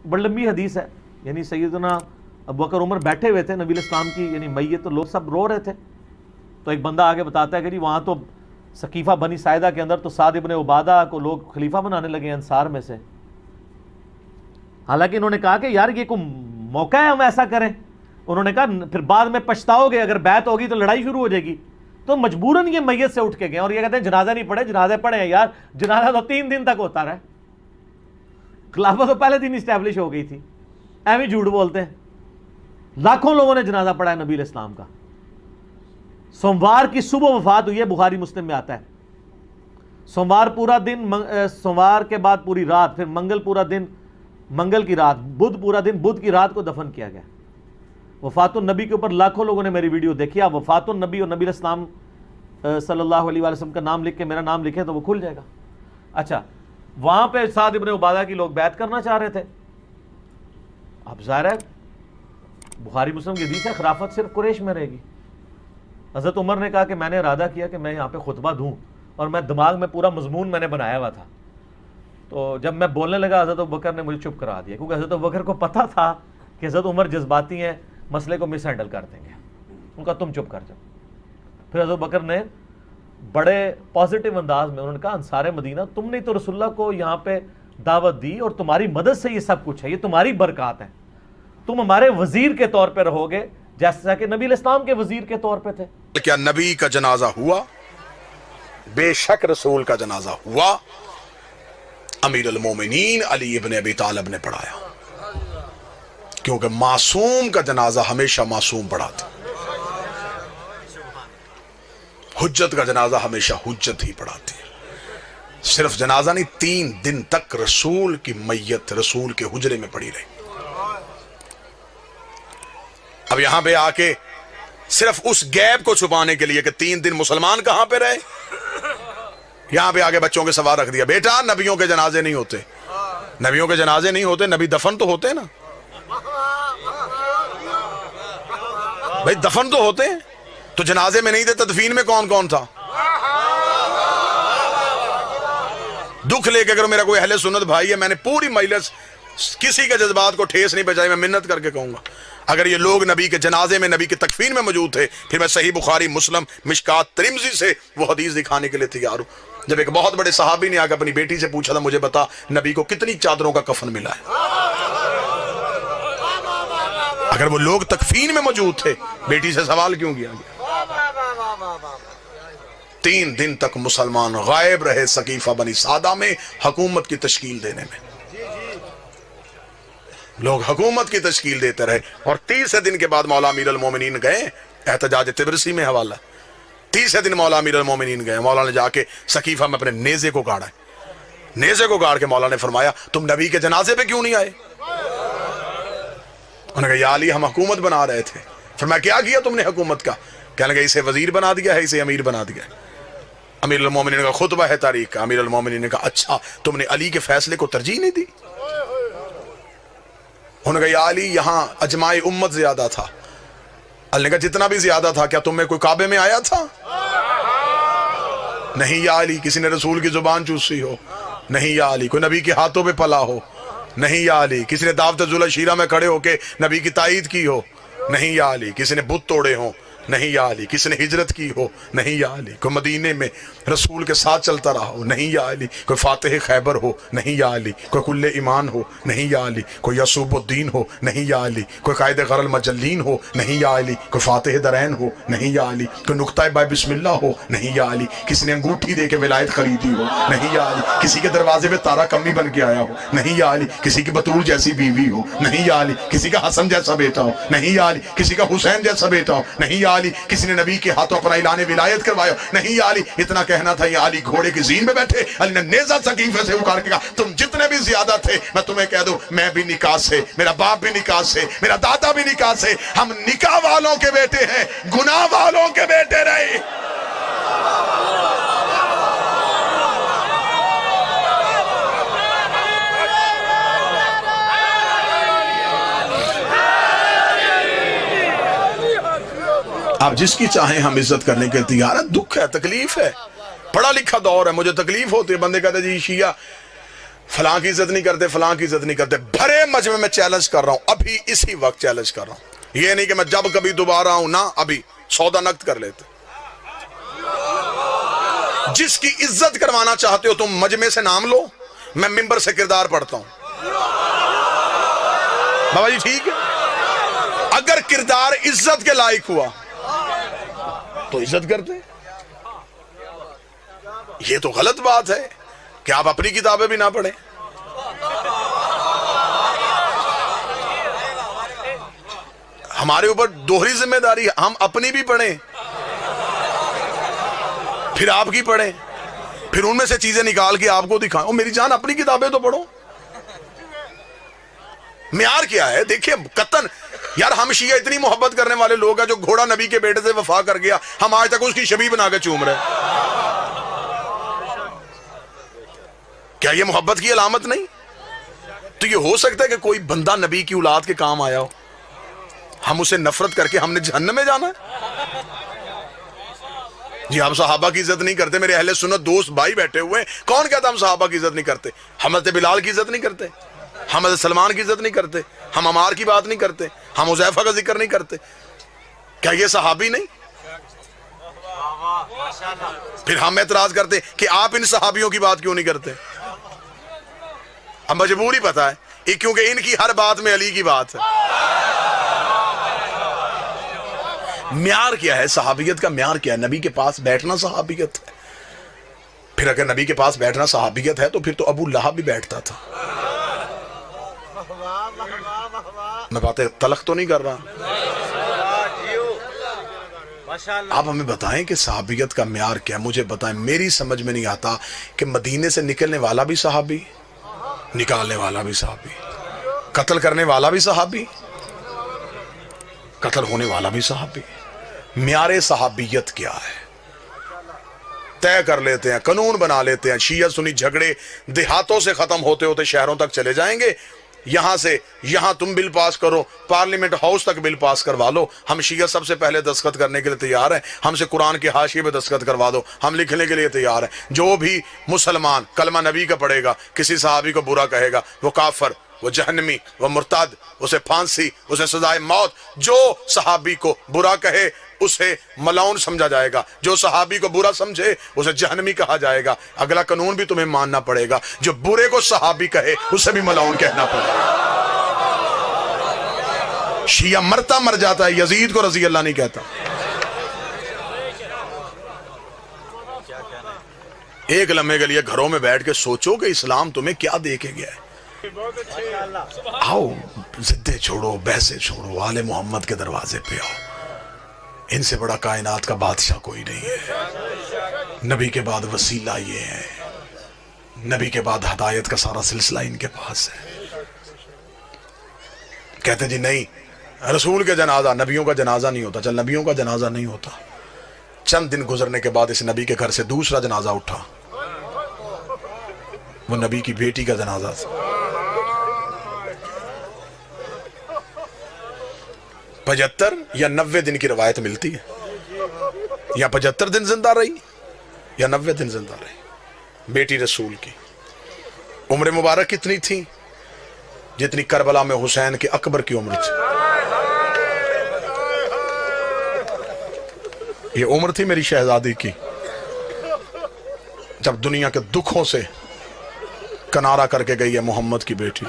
बड़ी लंबी हदीस है, यानी सैयदना अबू बकर उमर बैठे हुए थे, नबी इस्लाम की यानी मैयत, तो लोग सब रो रहे थे। तो एक बंदा आगे बताता है कि जी वहाँ तो सकीफ़ा बनी साइदा के अंदर तो साद इब्न उबादा को लोग खलीफा बनाने लगे अंसार में से। हालांकि इन्होंने कहा कि यार ये कोई मौका है हम ऐसा करें। उन्होंने कहा फिर बाद में पछताओगे, अगर बैत होगी तो लड़ाई शुरू हो जाएगी। तो मजबूरन ये मैयत से उठ के गए और ये कहते हैं जनाजा नहीं पढ़े, जनाजे पढ़े हैं यार, जनाजा तो 3 दिन तक होता रहा, खिलाफत तो पहले दिन इस्टेब्लिश हो गई थी। ऐਵੇਂ झूठ बोलते हैं। लाखों लोगों ने जनाजा पढ़ा है नबी इस्लाम का। सोमवार की सुबह वफात हुई है, बुखारी मुस्लिम में आता है। सोमवार पूरा दिन, सोमवार के बाद पूरी रात, फिर मंगल पूरा दिन, मंगल की रात, बुध पूरा दिन, बुध की रात को दफन किया गया। वफातुन नबी के ऊपर लाखों लोगों ने मेरी वीडियो देखी। आप वफातुन नबी और नबी इस्लाम सल्लल्लाहु अलैहि वसल्लम का नाम लिख के मेरा नाम लिखे तो वो खुल जाएगा। अच्छा, वहां पे साद इब्न उबादा की लोग बैत करना चाह रहे थे। अब ज़ाहिर है बुखारी मुस्लिम की हदीस है, खिलाफत सिर्फ कुरैश में रहेगी। हज़रत उमर ने कहा कि मैंने इरादा किया कि मैं यहाँ पे खुतबा दूँ, और मैं दिमाग में पूरा मजमून मैंने बनाया हुआ था। तो जब मैं बोलने लगा हज़रत अबू बकर ने मुझे चुप करा दिया, क्योंकि हज़रत अबू बकर को पता था कि हज़रत उमर जज्बाती हैं, मसले को मिस हैंडल कर देंगे। उनका तुम चुप कर जाओ। फिर हज़रत अबू बकर ने बड़े पॉजिटिव अंदाज में उन्होंने कहा, अंसारे मदीना, तुमने तो रसूलुल्लाह को यहाँ पे दावत दी और तुम्हारी मदद से ये सब कुछ है, ये तुम्हारी बरकत है। तुम हमारे वजीर के तौर पे रहोगे जैसा कि नबी इस्लाम के वजीर के तौर पे थे। क्या नबी का जनाजा हुआ? बेशक रसूल का जनाजा हुआ। अमीर अल मोमिनीन अली इब्न अबी तालिब ने पढ़ाया, क्योंकि मासूम का जनाजा हमेशा मासूम पढ़ाते, हुज्जत का जनाजा हमेशा हुज्जत ही पढ़ाते। सिर्फ जनाजा नहीं, 3 दिन तक रसूल की मैयत रसूल के हुजरे में पड़ी रही। अब यहां पे आके सिर्फ उस गैप को छुपाने के लिए कि 3 दिन मुसलमान कहां पे रहे, यहां पे आके बच्चों के सवाल रख दिया, बेटा नबियों के जनाजे नहीं होते, नबियों के जनाजे नहीं होते, नबी दफन तो होते ना भाई, दफन तो होते हैं, तो जनाजे में नहीं थे, तदफीन में कौन कौन था? दुख लेके करो, मेरा कोई अहले सुन्नत भाई है, मैंने पूरी मजलिस किसी के जज्बात को ठेस नहीं पहुंचाई, मैं मिन्नत करके कहूंगा, अगर ये लोग नबी के जनाजे में, नबी के तकफीन में मौजूद थे, फिर मैं सही बुखारी, मुस्लिम, मिशकात, तिरमिज़ी से वो हदीस दिखाने के लिए तैयार हूं। जब एक बहुत बड़े सहाबी ने आकर अपनी बेटी से पूछा था, मुझे बता नबी को कितनी चादरों का कफन मिला है। अगर वो लोग तकफीन में मौजूद थे, बेटी से सवाल क्यों किया गया? 3 दिन तक मुसलमान गायब रहे सकीफा बनी सादा में, हुकूमत की तश्कील देने में। लोग हुकूमत की तश्कील देते रहे, और 30 दिन के बाद मौला अमीर अल मोमिनीन गए, एहतजाज तिब्रिसी में हवाला, 30 दिन मौला अमीर अल मोमिनीन गए, मौला ने जाके सकीफा में अपने नेज़े को गाड़ा। नेज़े को गाड़ के मौला ने फरमाया, तुम नबी के जनाजे पे क्यों नहीं आए? उन्होंने कहा, या अली हम हुकूमत बना रहे थे। फिर मैं क्या किया तुमने हुकूमत का? कहने लगे, इसे वजीर बना दिया है, इसे अमीर बना दिया है। अमीर अल मोमिनीन का खुतबा है तारीख का। अमीर अल मोमिनीन ने कहा, अच्छा तुमने अली के फैसले को तरजीह नहीं दी? उन्होंने कहा, या अली यहां अजमाए उम्मत ज्यादा था। अली ने कहा, जितना भी ज्यादा था, क्या तुम में कोई काबे में आया था? नहीं या अली। किसी ने रसूल की जुबान चूसी हो? नहीं या अली। कोई नबी के हाथों पे पला हो? नहीं या अली। किसी ने दावत जुल शीरा में खड़े होके नबी की ताईद की हो? नहीं या अली। किसी ने बुत तोड़े हो? नहीं या अली। किसी ने हिजरत की हो? नहीं या अली। कोई मदीने में रसूल के साथ चलता रहा हो? नहीं या अली। कोई फातिह खैबर हो? नहीं या अली। कोई कुल्ले ईमान हो? नहीं या अली। कोई यसूबुद्दीन हो? नहीं या अली। कोई कायदे गरल मजल्लीन हो? नहीं या अली। कोई फातिह दरैन हो? नहीं या अली। कोई नुक्ता बाय बिस्मिल्लाह हो? नहीं या अली। किसी ने अंगूठी दे के विलायत खरीदी हो? नहीं या अली। किसी के दरवाजे पे तारा कमी बन के आया हो? नहीं या अली। किसी की बतूल जैसी बीवी हो? नहीं या अली। किसी का हसन जैसा बेटा हो? नहीं या अली। किसी का हुसैन जैसा बेटा हो? नहीं या अली। किसी ने नबी के हाथों अपना ऐलान विलायत करवाया? नहीं या अली। इतना कहना था, या अली घोड़े की जीन में बैठे। अली ने नेज़ा सकीफे से उखाड़ के कहा, तुम जितने भी ज्यादा थे, मैं तुम्हें कह दूं, मैं भी निकाह से, मेरा बाप भी निकाह से, मेरा दादा भी निकाह से, हम निकाह वालों के बेटे हैं, गुनाह वालों के बेटे रहे। आप जिसकी चाहे हम इज्जत करने के तैयार है। दुख है, तकलीफ है, पढ़ा लिखा दौर है, मुझे तकलीफ होती है। बंदे कहते जी शिया फलां की इज्जत नहीं करते, फलां की इज्जत नहीं करते। भरे मजमे में चैलेंज कर रहा हूं, अभी इसी वक्त चैलेंज कर रहा हूं। ये नहीं कि मैं जब कभी दोबारा आऊं ना, अभी सौदा नक्त कर लेते। जिसकी इज्जत करवाना चाहते हो तुम मजमे से नाम लो, मैं मिंबर से किरदार पढ़ता हूं। बाबा जी ठीक है, अगर किरदार इज्जत के लायक हुआ तो इज्जत करते। ये तो गलत बात है कि आप अपनी किताबें भी ना पढ़ें। हमारे ऊपर दोहरी जिम्मेदारी है, हम अपनी भी पढ़ें फिर आपकी पढ़ें, फिर उनमें से चीजें निकाल के आपको दिखाएं। ओ मेरी जान, अपनी किताबें तो पढ़ो। म्यार क्या है देखिए, कतन यार, हम शिया इतनी मोहब्बत करने वाले लोग हैं, जो घोड़ा नबी के बेटे से वफा कर गया, हम आज तक उसकी शबी बना के चूम रहे। क्या ये मोहब्बत की अलामत नहीं? तो ये हो सकता है कि कोई बंदा नबी की औलाद के काम आया हो, हम उसे नफरत करके हमने जहन्नम में जाना है? जी हम सहाबा की इज्जत नहीं करते, मेरे अहले सुन्नत दोस्त भाई बैठे हुए हैं, कौन कहता हम सहाबा की इज्जत नहीं करते? हम हज़रत बिलाल की इज्जत नहीं करते, हम हज़रत सलमान की इज्जत नहीं करते, हम अमार की बात नहीं करते, हम हुज़ैफा का जिक्र नहीं करते। क्या ये सहाबी नहीं? फिर हम एतराज करते कि आप इन सहाबियों की बात क्यों नहीं करते? अब मजबूरी पता है, क्योंकि इनकी हर बात में अली की बात है। म्यार क्या है? सहाबियत का म्यार क्या है? नबी के पास बैठना सहाबियत है। फिर अगर नबी के पास बैठना सहाबियत है तो फिर तो अबू लहब भी बैठता था। मैं बातें तलख तो नहीं कर रहा। आप हमें बताएं कि सहाबियत का म्यार क्या है? मुझे बताएं, मेरी समझ में नहीं आता कि मदीने से निकलने वाला भी सहाबी, निकालने वाला भी सहाबी, कत्ल करने वाला भी सहाबी, कत्ल होने वाला भी सहाबी। म्यारे सहाबियत क्या है? तय कर लेते हैं, कानून बना लेते हैं। शिया सुन्नी झगड़े देहातों से खत्म होते होते शहरों तक चले जाएंगे। यहां से यहां तुम बिल पास करो, पार्लियामेंट हाउस तक बिल पास करवा लो। हम शिया सबसे पहले दस्तखत करने के लिए तैयार हैं। हमसे कुरान के हाशिए पे दस्तखत करवा दो, हम लिखने के लिए तैयार हैं। जो भी मुसलमान कलमा नबी का पढ़ेगा, किसी सहाबी को बुरा कहेगा, वो काफर, वो जहन्नमी, वो मुर्ताद, उसे फांसी, उसे सजाए मौत। जो सहाबी को बुरा कहे उसे मलाउन समझा जाएगा, जो सहाबी को बुरा समझे उसे जहन्नमी कहा जाएगा। अगला कानून भी तुम्हें मानना पड़ेगा, जो बुरे को सहाबी कहे उसे भी मलाउन कहना पड़ेगा। शिया मरता मर जाता है, यजीद को रजी अल्लाह नहीं कहता। एक लम्हे के लिए घरों में बैठ के सोचो कि इस्लाम तुम्हें क्या दे के गया है। आओ जिद्दे छोड़ो, बहसे छोड़ो, आले मोहम्मद के दरवाजे पे आओ। इनसे बड़ा कायनात का बादशाह कोई नहीं है। नबी के बाद वसीला ये है, नबी के बाद हदायत का सारा सिलसिला इनके पास है। कहते जी नहीं, रसूल के जनाजा, नबियों का जनाजा नहीं होता। चल नबियों का जनाजा नहीं होता। चंद दिन गुजरने के बाद इस नबी के घर से दूसरा जनाजा उठा, वो नबी की बेटी का जनाजा था। 75 या 90 दिन की रवायत मिलती है, या 75 दिन जिंदा रही या 90 दिन जिंदा रही बेटी रसूल की। उम्र मुबारक कितनी थी? जितनी करबला में हुसैन के अकबर की उम्र थी। ये उम्र थी मेरी शहजादी की, जब दुनिया के दुखों से किनारा करके गई है मोहम्मद की बेटी।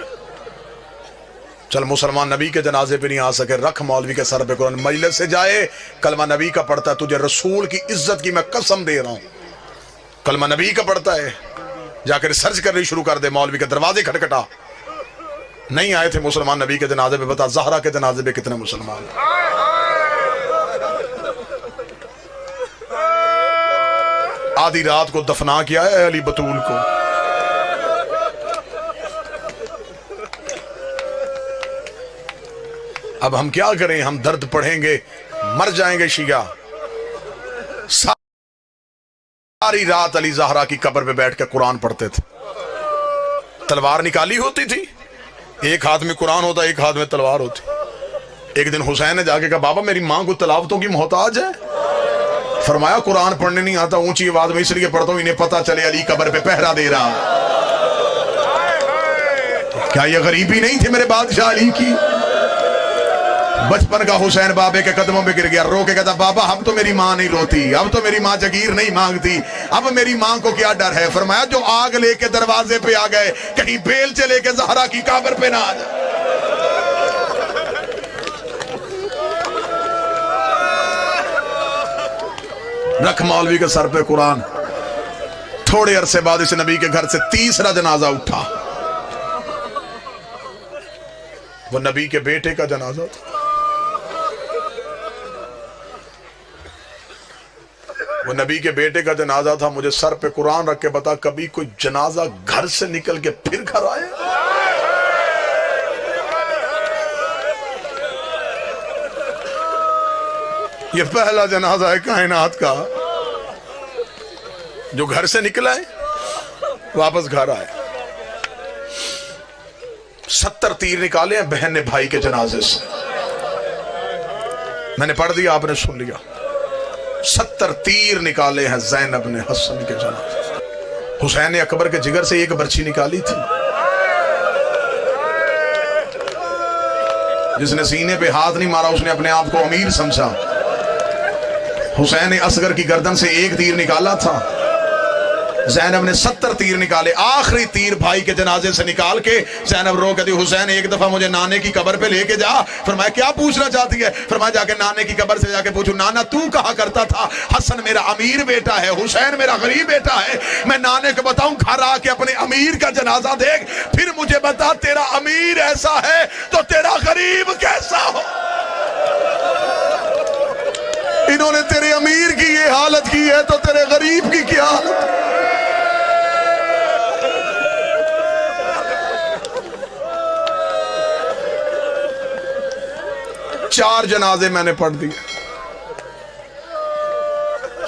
चल मुसलमान नबी के जनाजे पे नहीं आ सके, रख मौलवी के सर पे कुरान, मजलिस से जाए कलमा नबी का पढ़ता है, तुझे रसूल की इज्जत की मैं कसम दे रहा हूं। कलमा नबी का पढ़ता है, जाकर रिसर्च करनी शुरू कर दे। मौलवी के दरवाजे खटखटा। नहीं आए थे मुसलमान नबी के जनाजे पे, बता जहरा के जनाजे पे कितने मुसलमान। आधी रात को दफना किया है अली बतूल को। अब हम क्या करें? हम दर्द पढ़ेंगे, मर जाएंगे शिया। सारी रात अली जहरा की कब्र पे बैठ कर कुरान पढ़ते थे। तलवार निकाली होती थी, एक हाथ में कुरान होता, एक हाथ में तलवार होती। एक दिन हुसैन ने जाके कहा, बाबा मेरी मां को तलावतों की मोहताज है। फरमाया कुरान पढ़ने नहीं आता, ऊंची आवाज में इसलिए पढ़ता हूं इन्हें पता चले अली कब्र पे पहरा दे रहा। क्या ये गरीबी नहीं थी मेरे बादशाह अली की? बचपन का हुसैन बाबे के कदमों में गिर गया, रो के कहता बाबा अब तो मेरी माँ नहीं रोती, अब तो मेरी माँ जागीर नहीं मांगती, अब मेरी माँ को क्या डर है? फरमाया जो आग लेके दरवाजे पे आ गए कहीं बेल चले के ज़हरा की काबर पे ना आ जाए। रख मौलवी के सर पे कुरान। थोड़े अरसे बाद इस नबी के घर से तीसरा जनाजा उठा। वो नबी के बेटे का जनाजा था। वो नबी के बेटे का जनाजा था। मुझे सर पे कुरान रख के बता, कभी कोई जनाजा घर से निकल के फिर घर आए? ये पहला जनाजा है कायनात का जो घर से निकला है वापस घर आए। 70 तीर निकाले हैं बहन ने भाई के जनाजे से। मैंने पढ़ दिया, आपने सुन लिया। 70 तीर निकाले हैं ज़ैनब ने हसन के जनाजे से। हुसैन अकबर के जिगर से एक बर्छी निकाली थी। जिसने सीने पे हाथ नहीं मारा उसने अपने आप को अमीर समझा। हुसैन असगर की गर्दन से एक तीर निकाला था, ज़ैनब ने 70 तीर निकाले। आखिरी तीर भाई के जनाजे से निकाल के ज़ैनब रो कहती हुसैन एक दफा मुझे नाने की कब्र पे लेके जा। फरमाया क्या पूछना चाहती है? फरमाया जाके नाने की कब्र से जाके पूछू नाना तू कहा करता था हसन मेरा अमीर बेटा है, हुसैन मेरा गरीब बेटा है। मैं नाने को बताऊं घर आके अपने अमीर का जनाजा देख, फिर मुझे बता तेरा अमीर ऐसा है तो तेरा गरीब कैसा हो। इन्होंने तेरे अमीर की ये हालत की है तो तेरे गरीब की क्या हालत? चार जनाजे मैंने पढ़ दिए।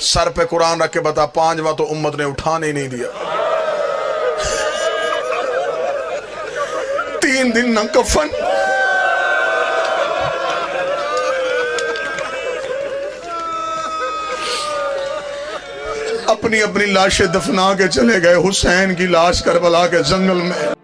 सर पे कुरान रख के बता, पांचवा तो उम्मत ने उठाने ही नहीं दिया। 3 दिन न कफन, अपनी अपनी लाशें दफना के चले गए। हुसैन की लाश करबला के जंगल में।